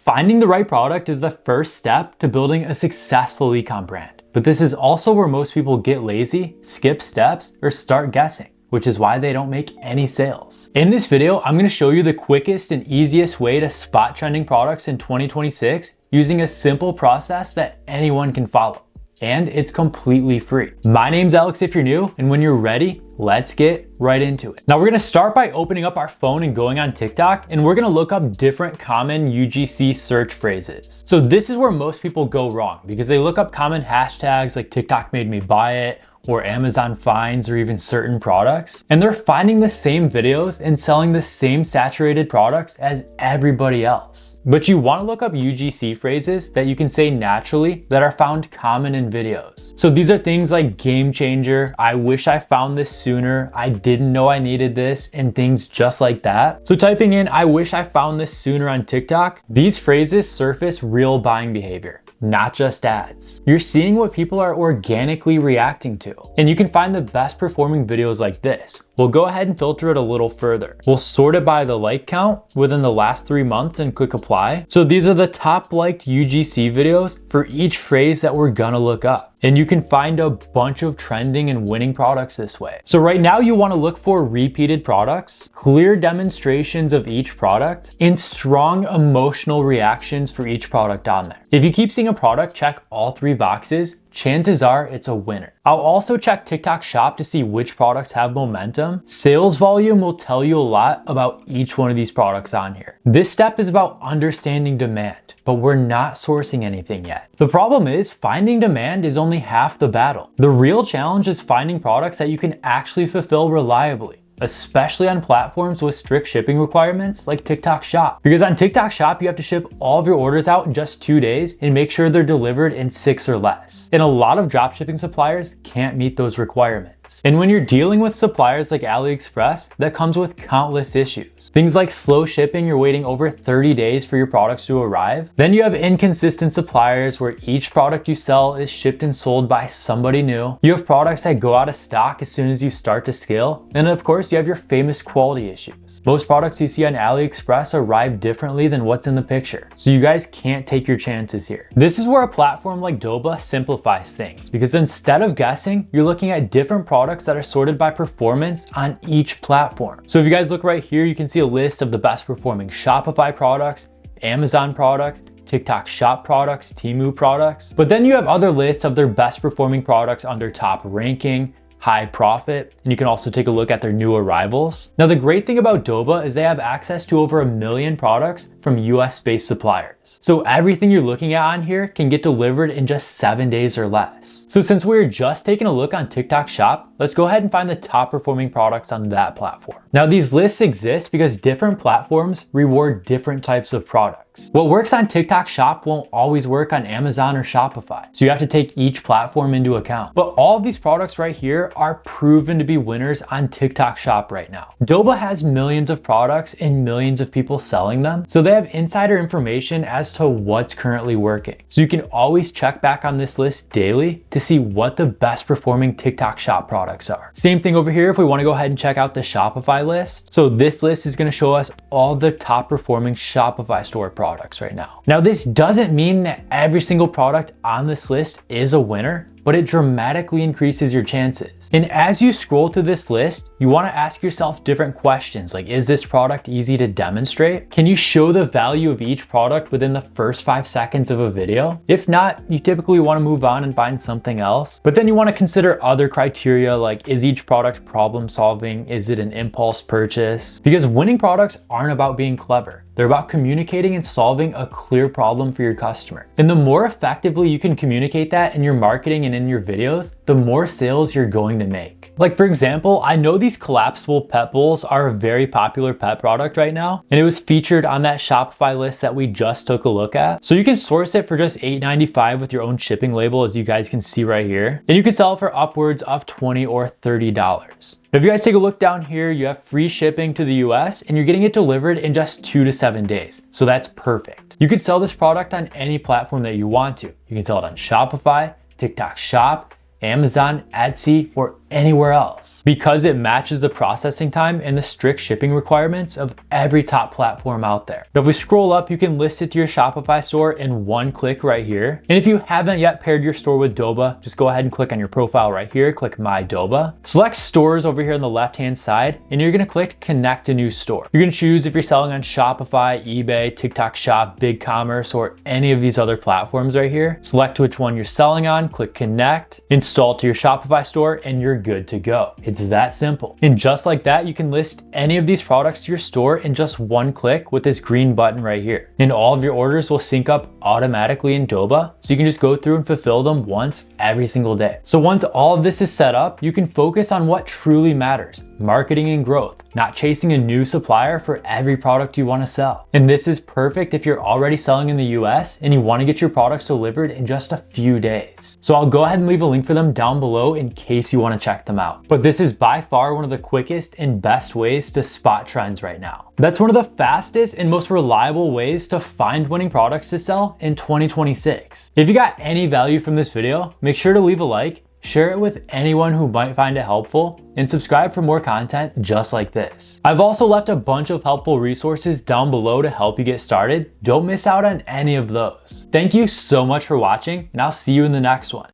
Finding the right product is the first step to building a successful e-com brand. But this is also where most people get lazy, skip steps, or start guessing, which is why they don't make any sales. In this video, I'm gonna show you the quickest and easiest way to spot trending products in 2026 using a simple process that anyone can follow. And it's completely free. My name's Alex if you're new, and when you're ready, let's get right into it. Now we're gonna start by opening up our phone and going on TikTok, and we're gonna look up different common UGC search phrases. So this is where most people go wrong because they look up common hashtags like TikTok made me buy it, or Amazon finds, or even certain products. And they're finding the same videos and selling the same saturated products as everybody else. But you wanna look up UGC phrases that you can say naturally that are found common in videos. So these are things like game changer, I wish I found this sooner, I didn't know I needed this, and things just like that. So typing in, I wish I found this sooner on TikTok, these phrases surface real buying behavior, not just ads. You're seeing what people are organically reacting to. And you can find the best performing videos like this. We'll go ahead and filter it a little further. We'll sort it by the like count within the last 3 months and click apply. So these are the top liked UGC videos for each phrase that we're gonna look up. And you can find a bunch of trending and winning products this way. So right now you wanna look for repeated products, clear demonstrations of each product, and strong emotional reactions for each product on there. If you keep seeing a product check all 3 boxes, chances are it's a winner. I'll also check TikTok Shop to see which products have momentum. Sales volume will tell you a lot about each one of these products on here. This step is about understanding demand, but we're not sourcing anything yet. The problem is finding demand is only half the battle. The real challenge is finding products that you can actually fulfill reliably, especially on platforms with strict shipping requirements like TikTok Shop. Because on TikTok Shop, you have to ship all of your orders out in just 2 days and make sure they're delivered in 6 or less. And a lot of dropshipping suppliers can't meet those requirements. And when you're dealing with suppliers like AliExpress, that comes with countless issues. Things like slow shipping, you're waiting over 30 days for your products to arrive. Then you have inconsistent suppliers where each product you sell is shipped and sold by somebody new. You have products that go out of stock as soon as you start to scale. And of course, you have your famous quality issues. Most products you see on AliExpress arrive differently than what's in the picture. So you guys can't take your chances here. This is where a platform like Doba simplifies things because instead of guessing, you're looking at different products that are sorted by performance on each platform. So if you guys look right here, you can see a list of the best performing Shopify products, Amazon products, TikTok Shop products, Temu products. But then you have other lists of their best performing products under top ranking, high profit, and you can also take a look at their new arrivals. Now, the great thing about Doba is they have access to over 1 million products from US-based suppliers. So everything you're looking at on here can get delivered in just 7 days or less. So since we're just taking a look on TikTok Shop, let's go ahead and find the top performing products on that platform. Now, these lists exist because different platforms reward different types of products. What works on TikTok Shop won't always work on Amazon or Shopify, so you have to take each platform into account. But all of these products right here are proven to be winners on TikTok Shop right now. Doba has millions of products and millions of people selling them, so they have insider information as to what's currently working. So you can always check back on this list daily to see what the best performing TikTok Shop products are. Same thing over here if we want to go ahead and check out the Shopify list. So this list is going to show us all the top performing Shopify store products right now. Now, this doesn't mean that every single product on this list is a winner, but it dramatically increases your chances. And as you scroll through this list, you wanna ask yourself different questions like, is this product easy to demonstrate? Can you show the value of each product within the first 5 seconds of a video? If not, you typically wanna move on and find something else. But then you wanna consider other criteria like, is each product problem solving? Is it an impulse purchase? Because winning products aren't about being clever. They're about communicating and solving a clear problem for your customer. And the more effectively you can communicate that in your marketing and in your videos, the more sales you're going to make. Like for example, I know these collapsible pet bowls are a very popular pet product right now, and it was featured on that Shopify list that we just took a look at. So you can source it for just $8.95 with your own shipping label, as you guys can see right here. And you can sell it for upwards of $20 or $30. If you guys take a look down here, you have free shipping to the US and you're getting it delivered in just 2 to 7 days. So that's perfect. You can sell this product on any platform that you want to. You can sell it on Shopify, TikTok Shop, Amazon, Etsy, or anywhere else because it matches the processing time and the strict shipping requirements of every top platform out there. Now, if we scroll up, you can list it to your Shopify store in one click right here. And if you haven't yet paired your store with Doba, just go ahead and click on your profile right here, click My Doba. Select stores over here on the left-hand side, and you're gonna click Connect a New Store. You're gonna choose if you're selling on Shopify, eBay, TikTok Shop, BigCommerce, or any of these other platforms right here. Select which one you're selling on, click Connect, install it to your Shopify store, and you're good to go. It's that simple. And just like that, you can list any of these products to your store in just one click with this green button right here. And all of your orders will sync up automatically in Doba, so you can just go through and fulfill them once every single day. So once all of this is set up, you can focus on what truly matters, marketing and growth, not chasing a new supplier for every product you want to sell. And this is perfect if you're already selling in the US and you want to get your products delivered in just a few days. So I'll go ahead and leave a link for them down below in case you want to check them out. But this is by far one of the quickest and best ways to spot trends right now. That's one of the fastest and most reliable ways to find winning products to sell in 2026. If you got any value from this video, make sure to leave a like, share it with anyone who might find it helpful, and subscribe for more content just like this. I've also left a bunch of helpful resources down below to help you get started. Don't miss out on any of those. Thank you so much for watching, and I'll see you in the next one.